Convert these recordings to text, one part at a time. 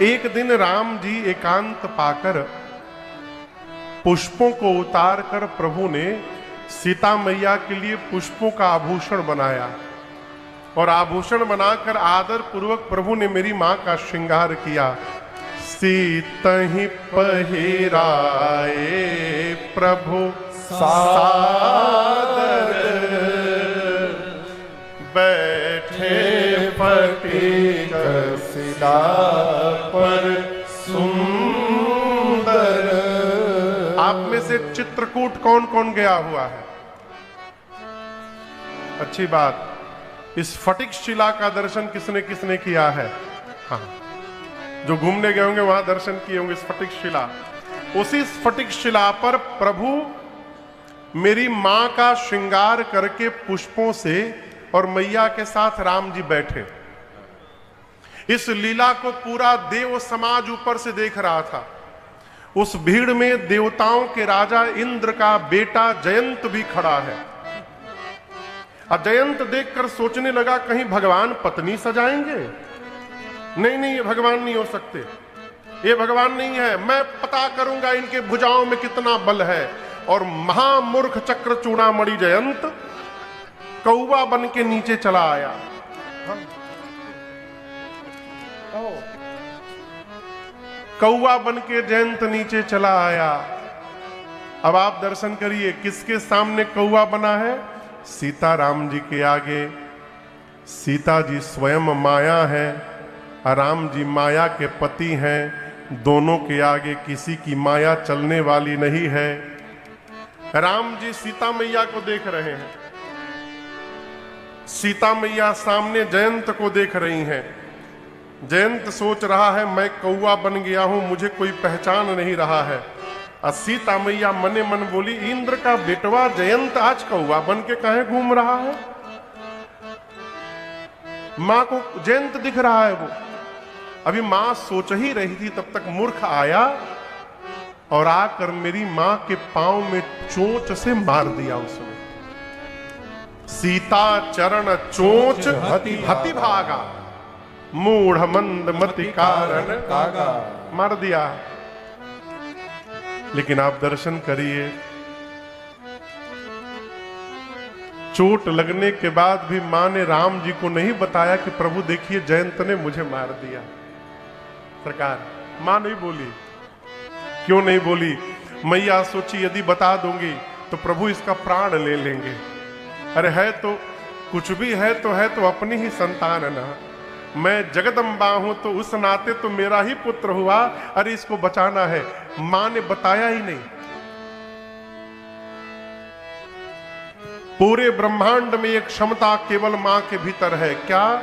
एक दिन राम जी एकांत पाकर पुष्पों को उतार कर प्रभु ने सीता मैया के लिए पुष्पों का आभूषण बनाया और आभूषण बनाकर आदर पूर्वक प्रभु ने मेरी मां का श्रृंगार किया। सीतहि पहिराए प्रभु सादर, बैठे फटीक शिला पर सुंदर। आप में से चित्रकूट कौन कौन गया हुआ है? अच्छी बात। इस फटिक शिला का दर्शन किसने किसने किया है? हाँ, जो घूमने गए होंगे वहां दर्शन किए होंगे इस फटिक शिला। उसी फटिक शिला पर प्रभु मेरी मां का श्रृंगार करके पुष्पों से और मैया के साथ राम जी बैठे। इस लीला को पूरा देव समाज ऊपर से देख रहा था। उस भीड़ में देवताओं के राजा इंद्र का बेटा जयंत भी खड़ा है। और जयंत देखकर सोचने लगा कहीं भगवान पत्नी सजाएंगे। नहीं नहीं, ये भगवान नहीं हो सकते, ये भगवान नहीं है। मैं पता करूंगा इनके भुजाओं में कितना बल है। और महामूर्ख चक्र चूड़ामणि जयंत कौवा बन के नीचे चला आया। कौवा बन के जयंत नीचे चला आया। अब आप दर्शन करिए, किसके सामने कौवा बना है? सीता राम जी के आगे। सीता जी स्वयं माया है, राम जी माया के पति हैं। दोनों के आगे किसी की माया चलने वाली नहीं है। राम जी सीता मैया को देख रहे हैं, सीता मैया सामने जयंत को देख रही हैं। जयंत सोच रहा है मैं कौवा बन गया हूं, मुझे कोई पहचान नहीं रहा है। और सीता मैया मने मन बोली, इंद्र का बेटवा जयंत आज कौवा बन के काहे घूम रहा है? मां को जयंत दिख रहा है। वो अभी मां सोच ही रही थी, तब तक मूर्ख आया और आकर मेरी मां के पांव में चोंच से मार दिया उसने। सीता चरण चोंच हति भागा, मूढ़ मंद मति कारण कागा। मार दिया। लेकिन आप दर्शन करिए, चोट लगने के बाद भी मां ने राम जी को नहीं बताया कि प्रभु देखिए जयंत ने मुझे मार दिया। सरकार, मां नहीं बोली। क्यों नहीं बोली? मैया सोची यदि बता दूंगी तो प्रभु इसका प्राण ले लेंगे। अरे है तो कुछ भी है तो अपनी ही संतान है ना। मैं जगदम्बा हूं तो उस नाते तो मेरा ही पुत्र हुआ। अरे इसको बचाना है। मां ने बताया ही नहीं। पूरे ब्रह्मांड में एक क्षमता केवल मां के भीतर है। क्या?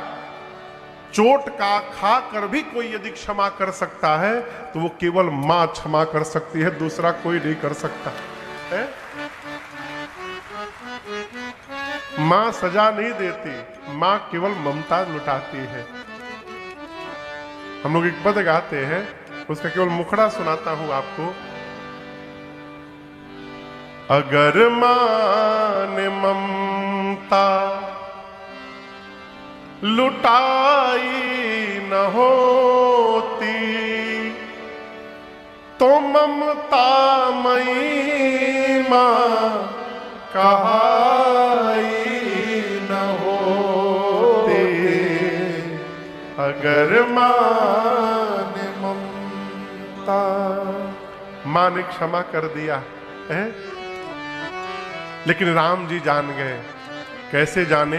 चोट का खाकर भी कोई यदि क्षमा कर सकता है तो वो केवल मां क्षमा कर सकती है, दूसरा कोई नहीं कर सकता है। मां सजा नहीं देती, मां केवल ममता लुटाती है। हम लोग एक पद गाते हैं, उसका केवल मुखड़ा सुनाता हूं आपको। अगर मां ने ममता लुटाई न होती तो ममता मई मां कहाई न होती। अगर मां ने ममता, मां ने क्षमा कर दिया है। लेकिन राम जी जान गए। कैसे जाने?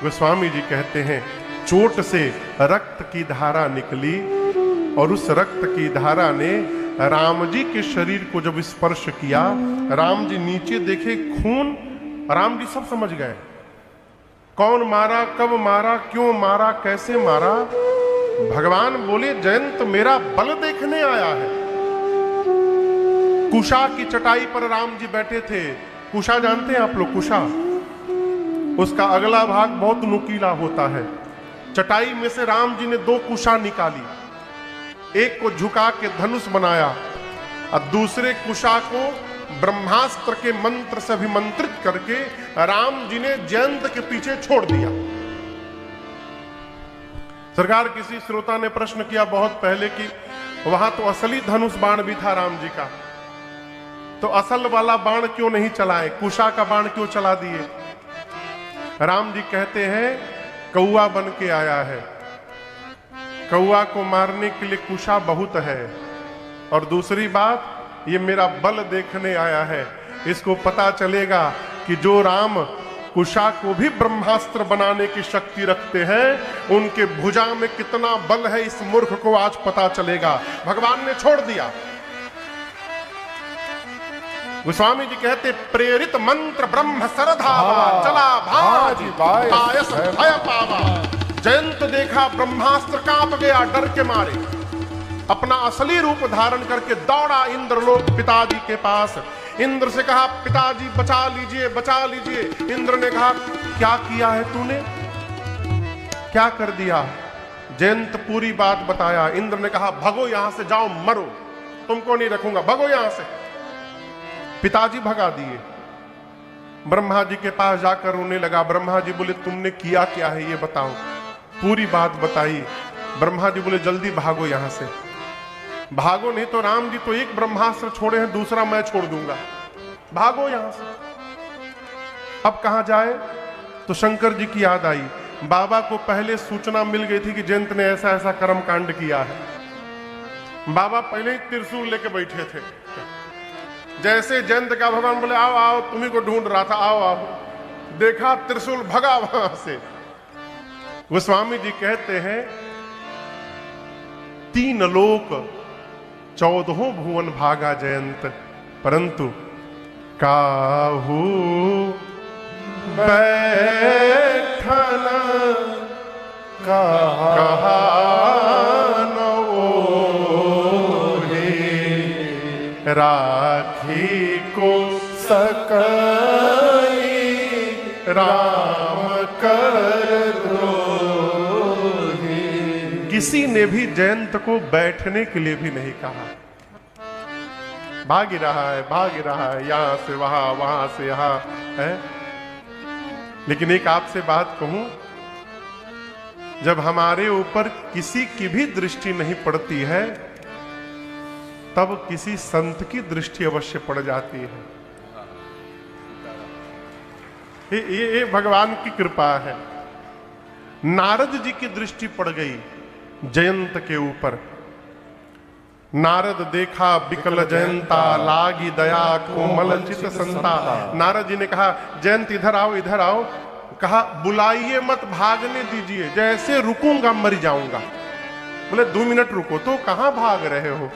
गोस्वामी जी कहते हैं, चोट से रक्त की धारा निकली और उस रक्त की धारा ने राम जी के शरीर को जब स्पर्श किया, राम जी नीचे देखे खून। राम जी सब समझ गए, कौन मारा, कब मारा, क्यों मारा, कैसे मारा। भगवान बोले, जयंत मेरा बल देखने आया है। कुशा की चटाई पर राम जी बैठे थे। कुशा जानते हैं आप लोग? कुशा, उसका अगला भाग बहुत नुकीला होता है। चटाई में से राम जी ने 2 कुशा निकाली, एक को झुका के धनुष बनाया और दूसरे कुशा को ब्रह्मास्त्र के मंत्र से अभिमंत्रित करके राम जी ने जयंत के पीछे छोड़ दिया। सरकार, किसी श्रोता ने प्रश्न किया बहुत पहले कि वहां तो असली धनुष बाण भी था राम जी का, तो असल वाला बाण क्यों नहीं चलाए, कुशा का बाण क्यों चला दिए? राम जी कहते हैं कौआ बन के आया है, कौआ को मारने के लिए कुशा बहुत है, और दूसरी बात ये मेरा बल देखने आया है, इसको पता चलेगा कि जो राम कुशा को भी ब्रह्मास्त्र बनाने की शक्ति रखते हैं, उनके भुजा में कितना बल है इस मूर्ख को आज पता चलेगा। भगवान ने छोड़ दिया। गोस्वामी जी कहते प्रेरित मंत्र ब्रह्म सरधावा, चला भाज पायस भय पावा। जयंत देखा ब्रह्मास्त्र कांप गया डर के मारे, अपना असली रूप धारण करके दौड़ा इंद्रलोक पिताजी के पास। इंद्र से कहा पिताजी बचा लीजिए, बचा लीजिए। इंद्र ने कहा क्या किया है तूने, क्या कर दिया? जयंत पूरी बात बताया। इंद्र ने कहा भगो यहां से, जाओ मरो, तुमको नहीं रखूंगा, भगो यहां से। पिताजी भगा दिए। ब्रह्मा जी के पास जाकर रोने लगा। ब्रह्मा जी बोले तुमने किया क्या है ये बताओ। पूरी बात बताई। ब्रह्मा जी बोले जल्दी भागो यहां से। भागो नहीं तो राम जी तो एक ब्रह्मास्त्र छोड़े हैं, दूसरा मैं छोड़ दूंगा, भागो यहां से। अब कहां जाए? तो शंकर जी की याद आई। बाबा को पहले सूचना मिल गई थी कि जयंत ने ऐसा ऐसा कर्म कांड किया है। बाबा पहले ही त्रिशूल लेके बैठे थे। जैसे जयंत का भगवान बोले आओ आओ, तुम्ही को ढूंढ रहा था, आओ आओ, देखा त्रिशूल, भगा वहां से। गोस्वामी जी कहते हैं 3 लोक 14 भुवन भागा जयंत, परंतु काहू बैठन कहा न ओहे, राखी को सकई राम कर द्रोही। किसी ने भी जयंत को बैठने के लिए भी नहीं कहा। भाग ही रहा है, भाग ही रहा है, यहां से वहां, वहां से यहां है। लेकिन एक आपसे बात कहूं, जब हमारे ऊपर किसी की भी दृष्टि नहीं पड़ती है, तब किसी संत की दृष्टि अवश्य पड़ जाती है। ये भगवान की कृपा है। नारद जी की दृष्टि पड़ गई जयंत के ऊपर। नारद देखा बिकल जयंता, लागी दया कोमल चित संता। नारद जी ने कहा जयंत इधर आओ, इधर आओ। कहा बुलाइए मत, भागने दीजिए, जैसे रुकूंगा मर जाऊंगा। बोले 2 मिनट रुको। तो कहां भाग रहे हो?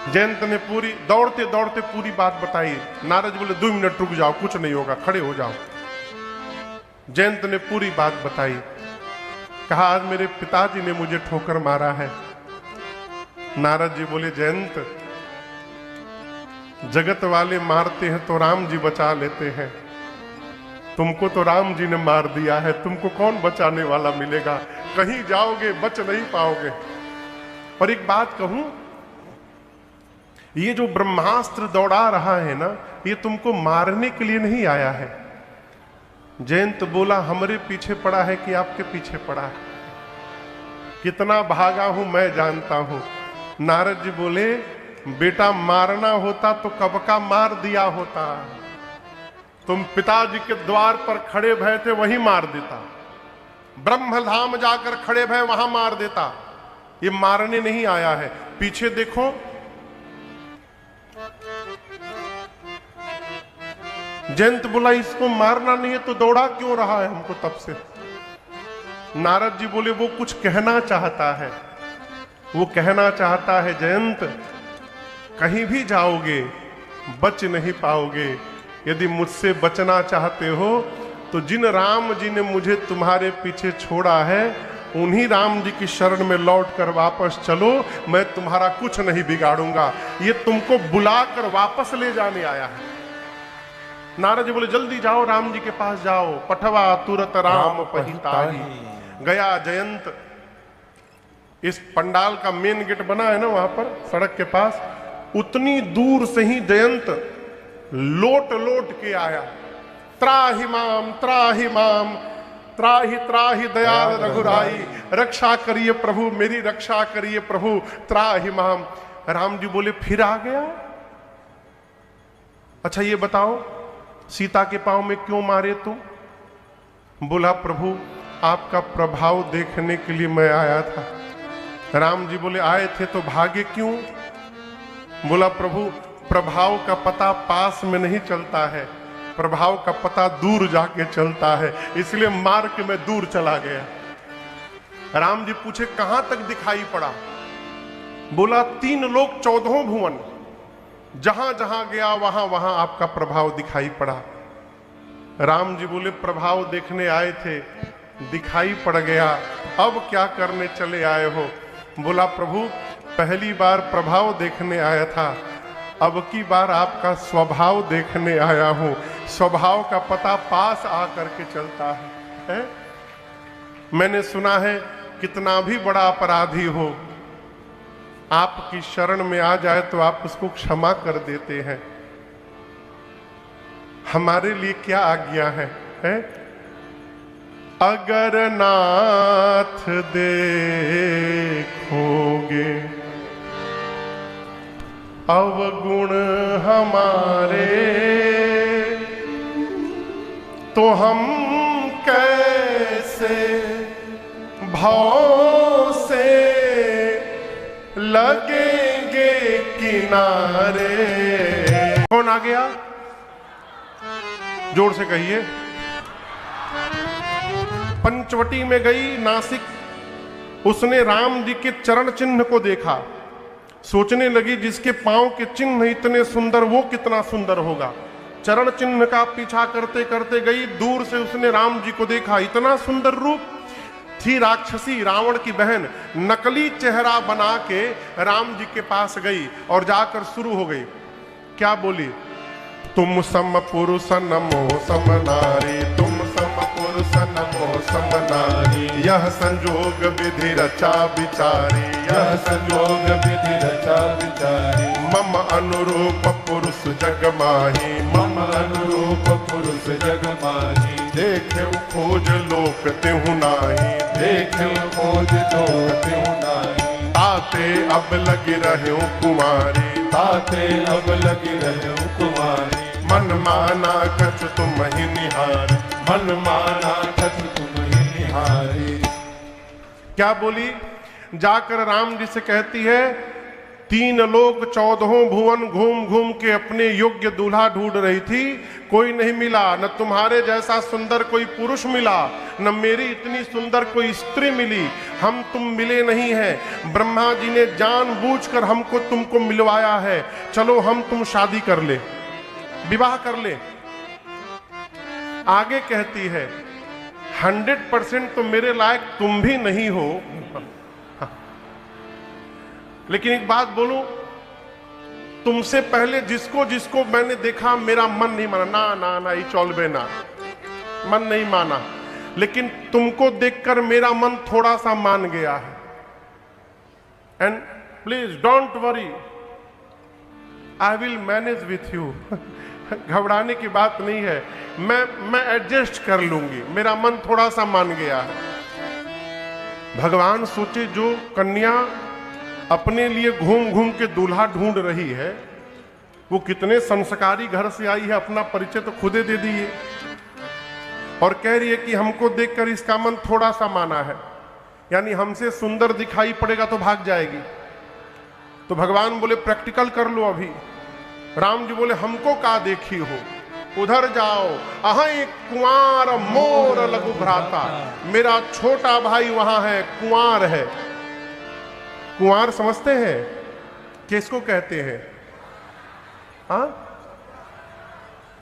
जयंत ने पूरी दौड़ते दौड़ते पूरी बात बताई। नारद बोले 2 मिनट रुक जाओ, कुछ नहीं होगा, खड़े हो जाओ। जयंत ने पूरी बात बताई। कहा आज मेरे पिताजी ने मुझे ठोकर मारा है। नारद जी बोले जयंत, जगत वाले मारते हैं तो राम जी बचा लेते हैं, तुमको तो राम जी ने मार दिया है, तुमको कौन बचाने वाला मिलेगा? कहीं जाओगे बच नहीं पाओगे। और एक बात कहूं, ये जो ब्रह्मास्त्र दौड़ा रहा है ना, ये तुमको मारने के लिए नहीं आया है। जयंत बोला हमरे पीछे पड़ा है कि आपके पीछे पड़ा है? कितना भागा हूं मैं जानता हूं। नारद जी बोले बेटा मारना होता तो कब का मार दिया होता। तुम पिताजी के द्वार पर खड़े भय थे, वहीं मार देता। ब्रह्मधाम जाकर खड़े भय, वहां मार देता। ये मारने नहीं आया है। पीछे देखो, जयंत बोला इसको मारना नहीं है तो दौड़ा क्यों रहा है हमको तब से? नारद जी बोले वो कुछ कहना चाहता है। वो कहना चाहता है जयंत, कहीं भी जाओगे बच नहीं पाओगे। यदि मुझसे बचना चाहते हो तो जिन राम जी ने मुझे तुम्हारे पीछे छोड़ा है, उन्हीं राम जी की शरण में लौट कर वापस चलो, मैं तुम्हारा कुछ नहीं बिगाड़ूंगा। ये तुमको बुलाकर वापस ले जाने आया है। नारद जी बोले जल्दी जाओ, राम जी के पास जाओ। पठवा तुरत राम पहिताही। गया जयंत। इस पंडाल का मेन गेट बना है ना वहां पर सड़क के पास, उतनी दूर से ही जयंत लोट लोट के आया। त्राहि माम त्राहि त्राहि दयाल रघुराई, रक्षा करिए प्रभु, मेरी रक्षा करिए प्रभु, त्राहि माम। राम जी बोले फिर आ गया? अच्छा ये बताओ सीता के पांव में क्यों मारे तुम? बोला प्रभु आपका प्रभाव देखने के लिए मैं आया था। राम जी बोले आए थे तो भागे क्यों? बोला प्रभु प्रभाव का पता पास में नहीं चलता है, प्रभाव का पता दूर जाके चलता है, इसलिए मार के मैं दूर चला गया। राम जी पूछे कहां तक दिखाई पड़ा? बोला 3 लोक 14 भुवन, जहां जहां गया वहां वहां आपका प्रभाव दिखाई पड़ा। राम जी बोले प्रभाव देखने आए थे, दिखाई पड़ गया, अब क्या करने चले आए हो? बोला प्रभु पहली बार प्रभाव देखने आया था, अब की बार आपका स्वभाव देखने आया हूं। स्वभाव का पता पास आकर के चलता है? मैंने सुना है कितना भी बड़ा अपराधी हो, आपकी शरण में आ जाए तो आप उसको क्षमा कर देते हैं। हमारे लिए क्या आज्ञा है? अगर नाथ देखोगे अवगुण हमारे, तो हम कैसे भाव से लगेंगे किनारे। कौन आ गया? जोर से कहिए। पंचवटी में गई नासिक, उसने राम जी के चरण चिन्ह को देखा, सोचने लगी जिसके पांव के चिन्ह इतने सुंदर वो कितना सुंदर होगा। चरण चिन्ह का पीछा करते करते गई, दूर से उसने राम जी को देखा, इतना सुंदर रूप। थी राक्षसी रावण की बहन, नकली चेहरा बना के राम जी के पास गई और जाकर शुरू हो गई। क्या बोली? तुम सम पुरुष नमो सम नारी, तुम सम पुरुष नमो सम नारी, यह संजोग विधि रचा विचारी, यह संजोग विधि रचा विचारी। मम अनुरूप पुरुष जग माही, मम अनुरूप पुरुष जग माही। देखे खोज लोक तेहु नाही, देखे खोज लोक तेहु नाही। ताते अब लगी रहे कुमारी, ताते अब लगी रहे कुमारी। मन माना कछ तुम ही निहार, मन माना कछ तुम ही निहारी। क्या बोली? जाकर राम जी से कहती है 3 लोक 14 भुवन घूम घूम के अपने योग्य दूल्हा ढूंढ रही थी, कोई नहीं मिला। न तुम्हारे जैसा सुंदर कोई पुरुष मिला, न मेरी इतनी सुंदर कोई स्त्री मिली, हम तुम मिले नहीं हैं। ब्रह्मा जी ने जानबूझकर हमको तुमको मिलवाया है, चलो हम तुम शादी कर ले, विवाह कर ले। आगे कहती है 100% तो मेरे लायक तुम भी नहीं हो, लेकिन एक बात बोलूं, तुमसे पहले जिसको जिसको मैंने देखा मेरा मन नहीं माना। ना ना ना ये चौलबे ना, मन नहीं माना, लेकिन तुमको देखकर मेरा मन थोड़ा सा मान गया है। And please don't worry, I will manage with you. घबराने की बात नहीं है, मैं एडजस्ट कर लूंगी, मेरा मन थोड़ा सा मान गया है। भगवान सोचे जो कन्या अपने लिए घूम घूम के दूल्हा ढूंढ रही है, वो कितने संस्कारी घर से आई है, अपना परिचय तो खुदे दे दिए और कह रही है कि हमको देखकर इसका मन थोड़ा सा माना है, यानी हमसे सुंदर दिखाई पड़ेगा तो भाग जाएगी। तो भगवान बोले प्रैक्टिकल कर लो अभी। राम जी बोले हमको का देखी हो, उधर जाओ, अहं कुंवार मोर लघु भ्राता, मेरा छोटा भाई वहां है, कुंवार है। कुंवार समझते हैं किसको कहते हैं? हाँ,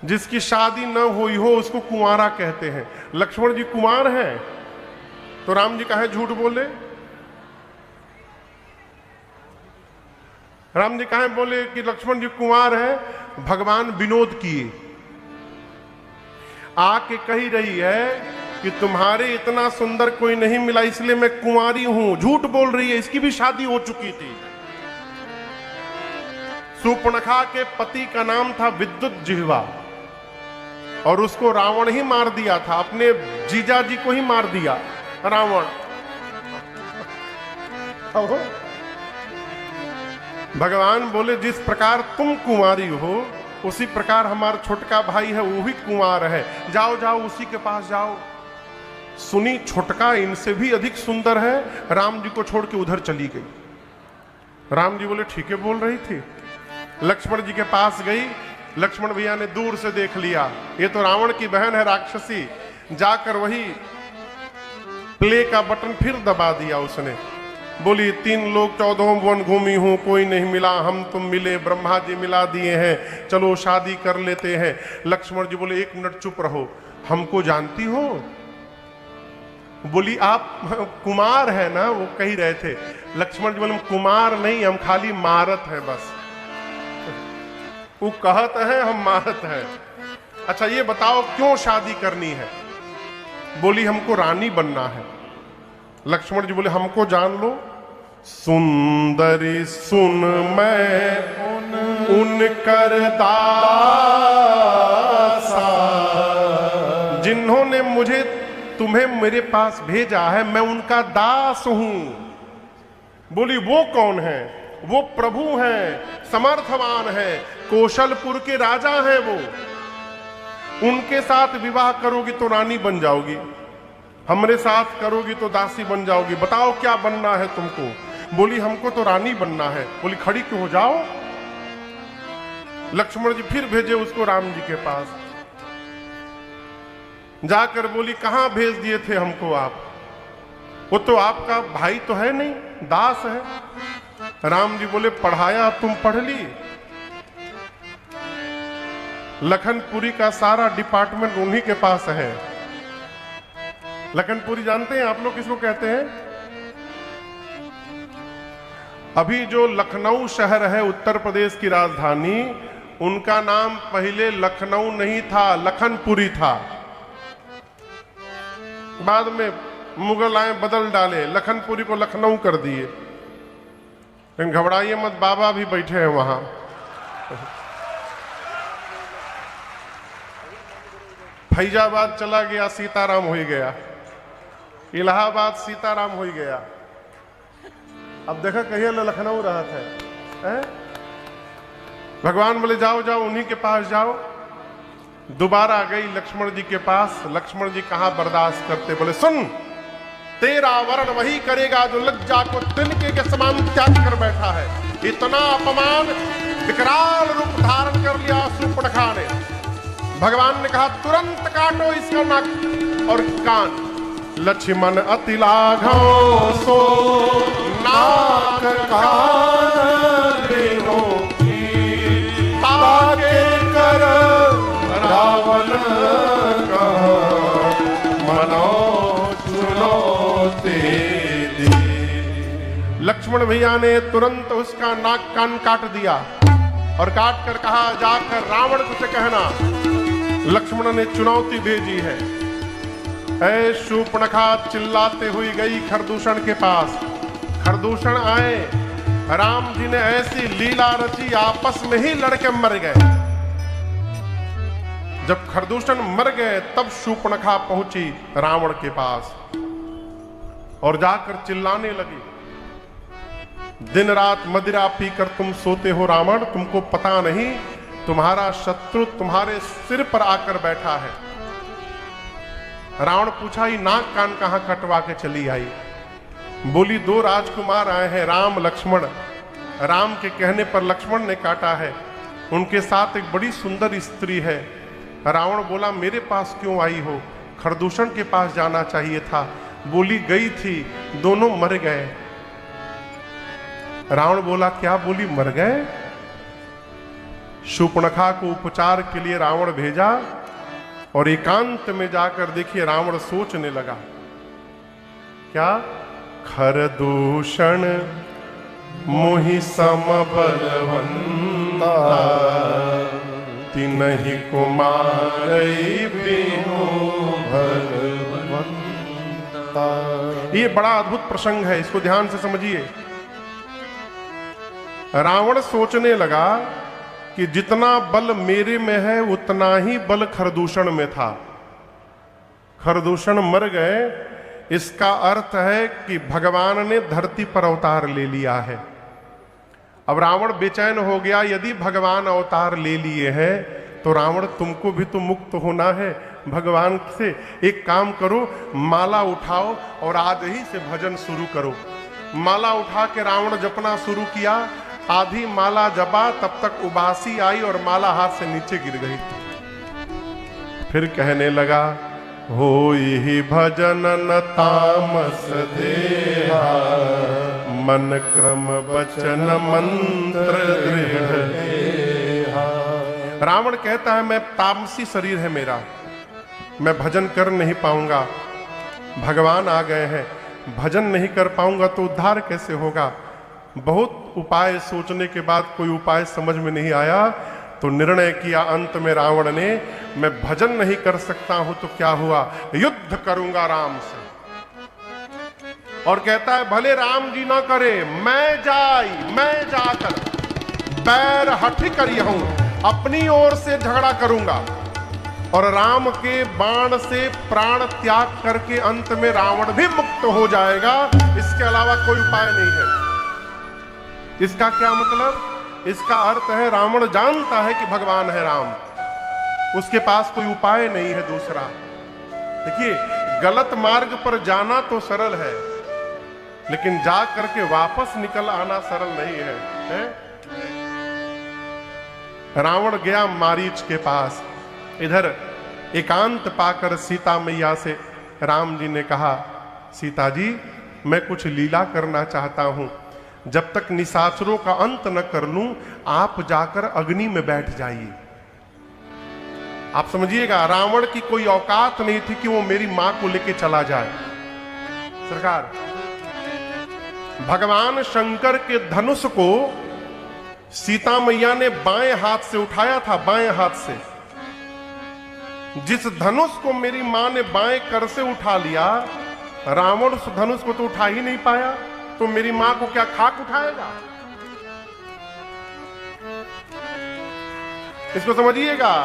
जिसकी शादी न हुई हो उसको कुंवारा कहते हैं। लक्ष्मण जी कुंवार हैं, तो राम जी काहे झूठ बोले? राम जी काहे बोले कि लक्ष्मण जी कुंवार है? भगवान विनोद किए, आके कही रही है कि तुम्हारे इतना सुंदर कोई नहीं मिला इसलिए मैं कुंवारी हूं। झूठ बोल रही है, इसकी भी शादी हो चुकी थी। सूर्पणखा के पति का नाम था विद्युत जिह्वा, और उसको रावण ही मार दिया था, अपने जीजा जी को ही मार दिया रावण। भगवान बोले जिस प्रकार तुम कुंवारी हो उसी प्रकार हमारा छोटका भाई है, वो भी कुंवार है, जाओ जाओ उसी के पास जाओ। सुनी छोटका इनसे भी अधिक सुंदर है, राम जी को छोड़ के उधर चली गई। राम जी बोले ठीक है बोल रही थी। लक्ष्मण जी के पास गई, लक्ष्मण भैया ने दूर से देख लिया ये तो रावण की बहन है राक्षसी। जाकर वही प्ले का बटन फिर दबा दिया उसने। बोली 3 लोग 14 वन घूमी हूं, कोई नहीं मिला, हम तुम मिले, ब्रह्मा जी मिला दिए हैं, चलो शादी कर लेते हैं। लक्ष्मण जी बोले 1 मिनट चुप रहो, हमको जानती हो? बोली आप कुमार है ना, वो कह रहे थे। लक्ष्मण जी बोले कुमार नहीं, हम खाली मारत है बस। वो कहत है हम मारत है। अच्छा ये बताओ क्यों शादी करनी है? बोली हमको रानी बनना है। लक्ष्मण जी बोले हमको जान लो। सुंदरी सुन मैं उन कर दासा, जिन्होंने मुझे तुम्हें मेरे पास भेजा है मैं उनका दास हूं। बोली वो कौन है? वो प्रभु हैं, समर्थवान है, कौशलपुर के राजा हैं वो। उनके साथ विवाह करोगी तो रानी बन जाओगी, हमरे साथ करोगी तो दासी बन जाओगी। बताओ क्या बनना है तुमको? बोली हमको तो रानी बनना है। बोली खड़ी क्यों हो जाओ। लक्ष्मण जी फिर भेजे उसको राम जी के पास। जाकर बोली कहां भेज दिए थे हमको आप? वो तो आपका भाई तो है नहीं, दास है। राम जी बोले पढ़ाया तुम पढ़ ली? लखनपुरी का सारा डिपार्टमेंट उन्हीं के पास है। लखनपुरी जानते हैं आप लोग किसको कहते हैं? अभी जो लखनऊ शहर है उत्तर प्रदेश की राजधानी, उनका नाम पहले लखनऊ नहीं था, लखनपुरी था। बाद में मुगल आए बदल डाले, लखनपुरी को लखनऊ कर दिए। लेकिन घबराइए मत, बाबा भी बैठे हैं वहां। फैजाबाद चला गया सीताराम हो गया, इलाहाबाद सीताराम हो गया। अब देखा कहिए लखनऊ रहा था। भगवान बोले जाओ जाओ उन्हीं के पास जाओ। दोबारा गई लक्ष्मण जी के पास। लक्ष्मण जी कहां बर्दाश्त करते, बोले सुन तेरा वर्ण वही करेगा जो लज्जा को तिनके के समान त्याग कर बैठा है। इतना अपमान विकराल रूप धारण कर लिया शूर्पणखा ने। भगवान ने कहा तुरंत काटो इसका नाक और कान। लक्ष्मण अति लाघव सो नाक कान देहो, ताके कर रावण का मनो चुनौती दी। लक्ष्मण भैया ने तुरंत उसका नाक कान काट दिया और काट कर कहा जाकर रावण से कहना। लक्ष्मण ने चुनौती भेजी है। ऐ शूर्पणखा चिल्लाते हुई गई खरदूषण के पास। खरदूषण आए, राम जी ने ऐसी लीला रची आपस में ही लड़के मर गए। जब खरदूषण मर गए तब शूर्पणखा पहुंची रावण के पास और जाकर चिल्लाने लगी, दिन रात मदिरा पीकर तुम सोते हो रावण, तुमको पता नहीं तुम्हारा शत्रु तुम्हारे सिर पर आकर बैठा है। रावण पूछा ये नाक कान कहां कटवा के चली आई? बोली 2 राजकुमार आए हैं, राम लक्ष्मण। राम के कहने पर लक्ष्मण ने काटा है, उनके साथ एक बड़ी सुंदर स्त्री है। रावण बोला मेरे पास क्यों आई हो? खरदूषण के पास जाना चाहिए था। बोली गई थी, दोनों मर गए। रावण बोला क्या? बोली मर गए। शूर्पणखा को उपचार के लिए रावण भेजा और एकांत में जाकर देखिए रावण सोचने लगा। क्या? खरदूषण मोहि सम बलवंता, तिनहि कुमारई बिनु भगवंता। ये बड़ा अद्भुत प्रसंग है, इसको ध्यान से समझिए। रावण सोचने लगा कि जितना बल मेरे में है उतना ही बल खरदूषण में था। खरदूषण मर गए, इसका अर्थ है कि भगवान ने धरती पर अवतार ले लिया है। अब रावण बेचैन हो गया, यदि भगवान अवतार ले लिए हैं तो रावण तुमको भी तो मुक्त होना है भगवान से। एक काम करो, माला उठाओ और आज ही से भजन शुरू करो। माला उठा के रावण जपना शुरू किया। आधी माला जपा, तब तक उबासी आई और माला हाथ से नीचे गिर गई। फिर कहने लगा, होई भजन न तामस देहा, मन क्रम वचन मंत्र दृढ़। रावण कहता है मैं तामसी शरीर है मेरा, मैं भजन कर नहीं पाऊंगा। भगवान आ गए हैं, भजन नहीं कर पाऊंगा तो उद्धार कैसे होगा। बहुत उपाय सोचने के बाद कोई उपाय समझ में नहीं आया तो निर्णय किया अंत में रावण ने, मैं भजन नहीं कर सकता हूं तो क्या हुआ, युद्ध करूंगा राम से। और कहता है भले राम जी ना करे, मैं जाकर पैर हठी करी हूं, अपनी ओर से झगड़ा करूंगा और राम के बाण से प्राण त्याग करके अंत में रावण भी मुक्त हो जाएगा। इसके अलावा कोई उपाय नहीं है। इसका क्या मतलब? इसका अर्थ है रावण जानता है कि भगवान है राम, उसके पास कोई उपाय नहीं है दूसरा। देखिए, गलत मार्ग पर जाना तो सरल है, लेकिन जा करके वापस निकल आना सरल नहीं है? रावण गया मारीच के पास। इधर एकांत पाकर सीता मैया से राम जी ने कहा, सीता जी मैं कुछ लीला करना चाहता हूं, जब तक निशाचरों का अंत न कर लूं आप जाकर अग्नि में बैठ जाइए। आप समझिएगा, रावण की कोई औकात नहीं थी कि वो मेरी मां को लेके चला जाए। सरकार, भगवान शंकर के धनुष को सीता मैया ने बाएं हाथ से उठाया था, बाएं हाथ से। जिस धनुष को मेरी मां ने बाएं कर से उठा लिया, रावण उस धनुष को तो उठा ही नहीं पाया, तो मेरी मां को क्या खाक उठाएगा? इसको समझिएगा।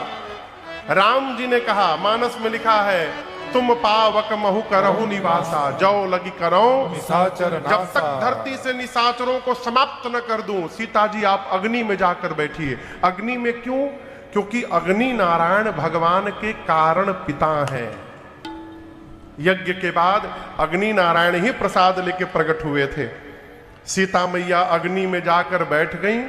राम जी ने कहा, मानस में लिखा है, तुम पावक महु करहु निवासा, जौ लगी करो निशाचर नासा। जब तक धरती से निशाचरों को समाप्त न कर दूं, सीता जी आप अग्नि में जाकर बैठिए। अग्नि में क्यों? क्योंकि अग्नि नारायण भगवान के कारण पिता हैं। यज्ञ के बाद अग्नि नारायण ही प्रसाद लेके प्रकट हुए थे। सीता मैया अग्नि में जाकर बैठ गईं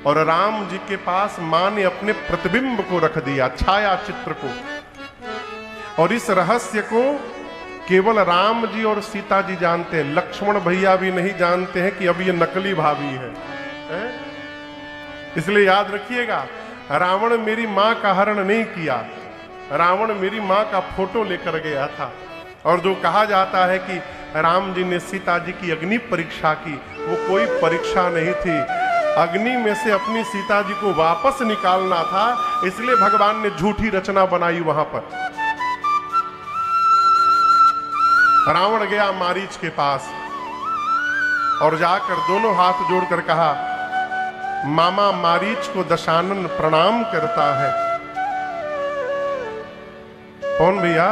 और राम जी के पास मां ने अपने प्रतिबिंब को रख दिया, छाया चित्र को। और इस रहस्य को केवल राम जी और सीता जी जानते हैं, लक्ष्मण भैया भी नहीं जानते हैं कि अब ये नकली भाभी है? इसलिए याद रखिएगा, रावण मेरी मां का हरण नहीं किया, रावण मेरी मां का फोटो लेकर गया था। और जो कहा जाता है कि राम जी ने सीता जी की अग्नि परीक्षा की, वो कोई परीक्षा नहीं थी। अग्नि में से अपनी सीता जी को वापस निकालना था, इसलिए भगवान ने झूठी रचना बनाई वहां पर। रावण गया मारीच के पास और जाकर दोनों हाथ जोड़कर कहा, मामा मारीच को दशानन प्रणाम करता है। कौन भैया?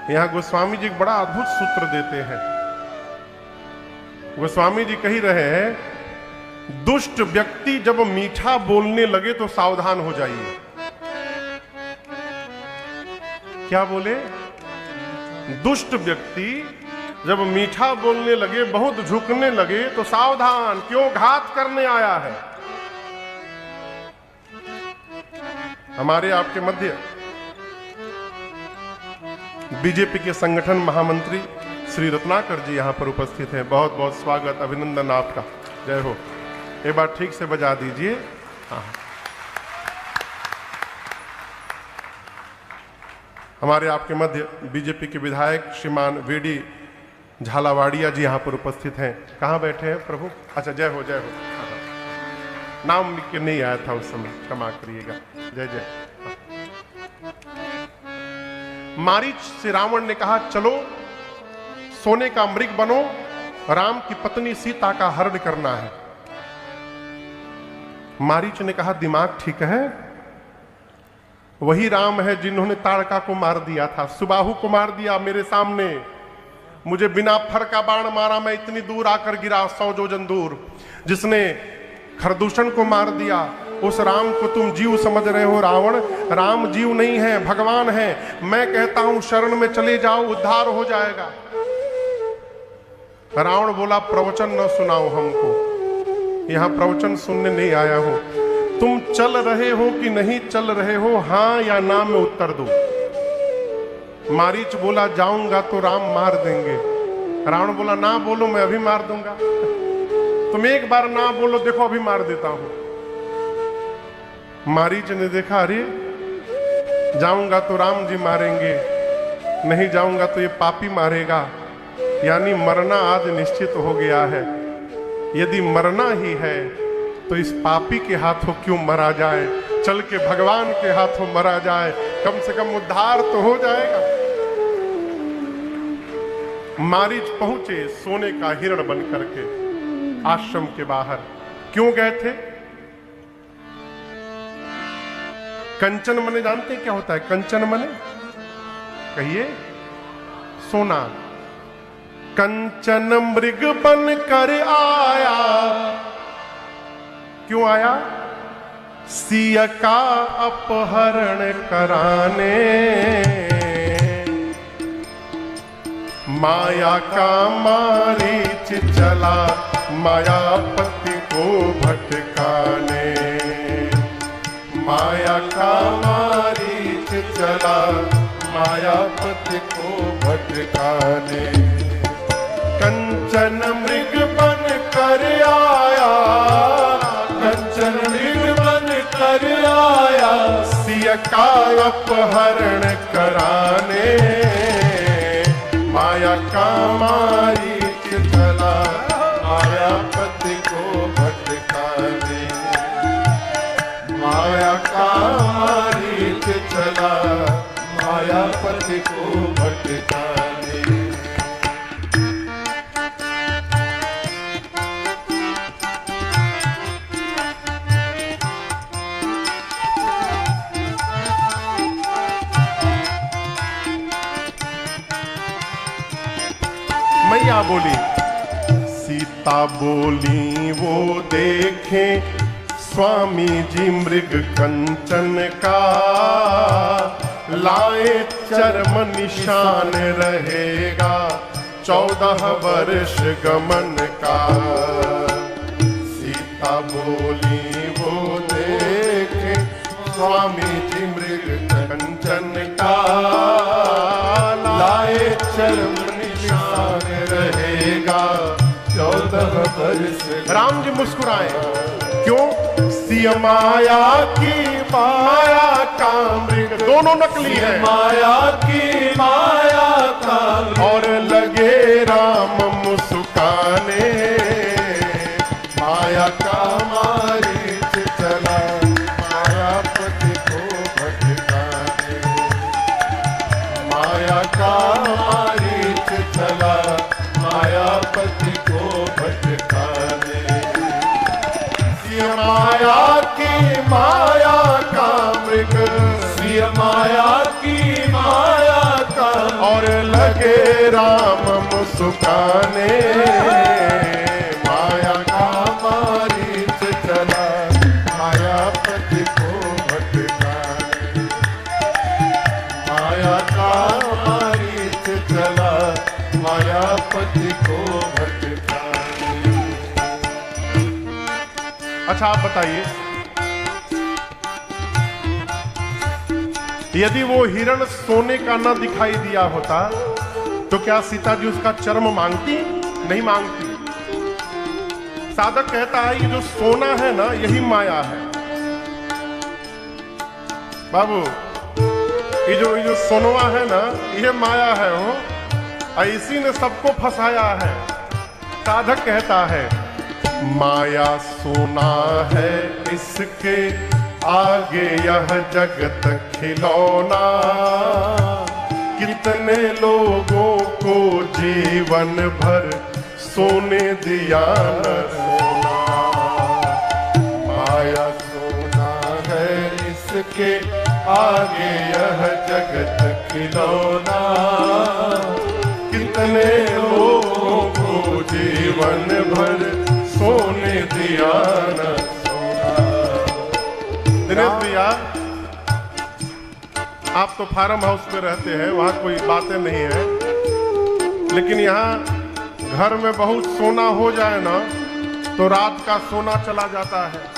यहां गोस्वामी जी बड़ा अद्भुत सूत्र देते हैं। गोस्वामी जी कही रहे हैं, दुष्ट व्यक्ति जब मीठा बोलने लगे तो सावधान हो जाइए। क्या बोले? दुष्ट व्यक्ति जब मीठा बोलने लगे, बहुत झुकने लगे तो सावधान, क्यों? घात करने आया है। हमारे आपके मध्य बीजेपी के संगठन महामंत्री श्री रत्नाकर जी यहां पर उपस्थित हैं। बहुत बहुत स्वागत, अभिनंदन आपका। जय हो। एक बार ठीक से बजा दीजिए। हाँ, हमारे आपके मध्य बीजेपी के विधायक श्रीमान वीडी झालावाड़िया जी यहां पर उपस्थित हैं। कहां बैठे हैं प्रभु? अच्छा, जय हो, जय हो। नाम लिख के नहीं आया था उस समय, क्षमा करिएगा। जय जय। मारीच से रावण ने कहा, चलो सोने का मृग बनो, राम की पत्नी सीता का हरण करना है। मारीच ने कहा दिमाग ठीक है? वही राम है जिन्होंने ताड़का को मार दिया था, सुबाहु को मार दिया मेरे सामने, मुझे बिना फर का बाण मारा, मैं इतनी दूर आकर गिरा 100 योजन दूर। जिसने खरदूषण को मार दिया, उस राम को तुम जीव समझ रहे हो रावण। राम जीव नहीं है, भगवान है। मैं कहता हूं शरण में चले जाओ, उद्धार हो जाएगा। रावण बोला प्रवचन न सुनाओ हमको, यहां प्रवचन सुनने नहीं आया हूं। तुम चल रहे हो कि नहीं चल रहे हो, हां या ना में उत्तर दो। मारीच बोला जाऊंगा तो राम मार देंगे। रावण बोला ना बोलो, मैं अभी मार दूंगा। तुम एक बार ना बोलो, देखो अभी मार देता हूं। मारीच ने देखा, अरे जाऊंगा तो राम जी मारेंगे, नहीं जाऊंगा तो ये पापी मारेगा, यानी मरना आज निश्चित हो गया है। यदि मरना ही है तो इस पापी के हाथों क्यों मरा जाए, चल के भगवान के हाथों मरा जाए, कम से कम उद्धार तो हो जाएगा। मारीच पहुंचे सोने का हिरण बन करके आश्रम के बाहर। क्यों गए थे? कंचन मने जानते हैं क्या होता है? कंचन मने कहिए, सोना। कंचन मृग बन कर आया, क्यों आया? सिया का अपहरण कराने, माया का मारीच चला मायापति को भटकाने। माया का मारीच चला मायापति को भटकाने। कंचन मृग बन कर आया, कंचन मृग बन कर आया, सिया का अपहरण कराने। माया का मारीच चला मायापति को भटकाने। माया का मारीच चला मायापति को भटकाने। मैया बोली, सीता बोली वो देखे स्वामी जी मृग कंचन का, लाए चर्म निशान रहेगा 14 वर्ष गमन का। सीता बोली वो देखे स्वामी जी मृग कंचन का, लाए चर्म निशान रहेगा 14 वर्ष। राम जी मुस्कुराए, क्यों? सिया माया की माया का मृग, दोनों नकली है। माया की माया का, और लगे राम मुस्काने। माया का मारीच चला मायापति को भटकाने। माया का मारीच चला मायापति को भटकाने। माया की माया का मृग, सिया माया की माया का, और लगे राम मुस्काने। माया का मारीच चला मायापति को भटकाने। माया का मारीच चला मायापति को भटकाने। अच्छा आप बताइए, यदि वो हिरण सोने का न दिखाई दिया होता तो क्या सीता जी उसका चर्म मांगती? नहीं मांगती। साधक कहता है ये जो सोना है ना, यही माया है। बाबू, ये जो सोनवा है ना, ये माया है। हो इसी ने सबको फंसाया है। साधक कहता है माया सोना है, इसके आगे यह जगत खिलौना। कितने लोगों को जीवन भर सोने दिया न सोना। माया के आगे यह जगत खिलौना, कितने लोगों को जीवन भर सोने दिया न सोना। दिनेश भैया, आप तो फार्म हाउस में रहते हैं, वहां कोई बातें नहीं है, लेकिन यहाँ घर में बहुत सोना हो जाए ना तो रात का सोना चला जाता है।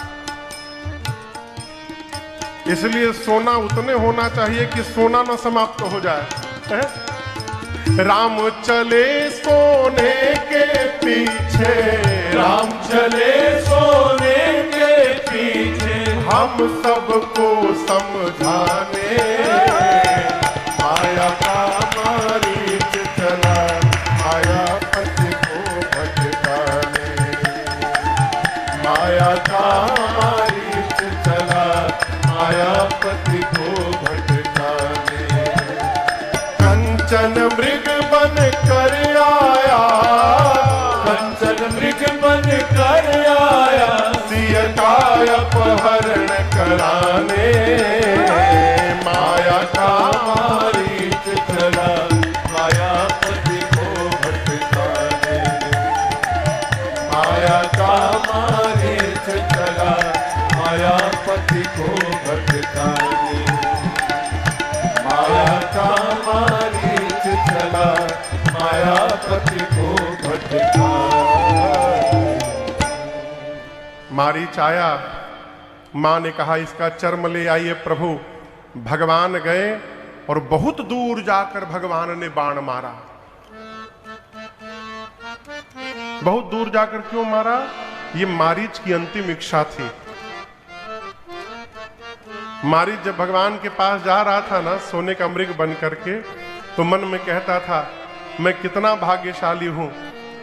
इसलिए सोना उतने होना चाहिए कि सोना न समाप्त हो जाए। राम चले सोने के पीछे, राम चले सोने के पीछे, हम सबको समझाने माया का मारीच चला, मायापति को भटकाने। माया का मारीच चला, मायापति को भटकाने। कंचन मृग बन कर आया, कंचन मृग बन कर आया, सिय का अपहरण कराने। माया का मारीच चला, मायापति को भटकाने। माया का मारीच चला, मायापति को भटकाने। माया का मारीच चला, मायापति को भटकाने। मारीच आया, मां ने कहा इसका चर्म ले आइए प्रभु। भगवान गए और बहुत दूर जाकर भगवान ने बाण मारा। बहुत दूर जाकर क्यों मारा? ये मारीच की अंतिम इच्छा थी। मारीच जब भगवान के पास जा रहा था ना सोने का मृग बन करके, तो मन में कहता था मैं कितना भाग्यशाली हूं,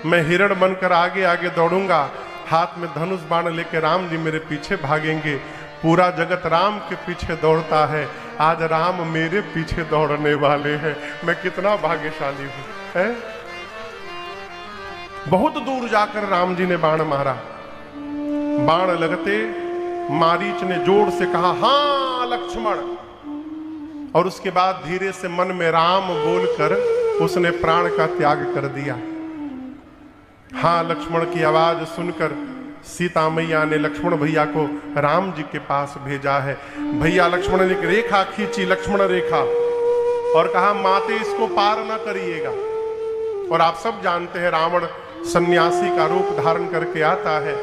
मैं हिरण बनकर आगे आगे दौड़ूंगा, हाथ में धनुष बाण लेकर राम जी मेरे पीछे भागेंगे। पूरा जगत राम के पीछे दौड़ता है, आज राम मेरे पीछे दौड़ने वाले हैं, मैं कितना भाग्यशाली हूं। है? बहुत दूर जाकर राम जी ने बाण मारा। बाण लगते मारीच ने जोर से कहा हां लक्ष्मण, और उसके बाद धीरे से मन में राम बोलकर उसने प्राण का त्याग कर दिया। हाँ लक्ष्मण की आवाज सुनकर सीता मैया ने लक्ष्मण भैया को राम जी के पास भेजा है। भैया लक्ष्मण ने एक रेखा खींची, लक्ष्मण रेखा, और कहा माते इसको पार ना करिएगा। और आप सब जानते हैं रावण सन्यासी का रूप धारण करके आता है,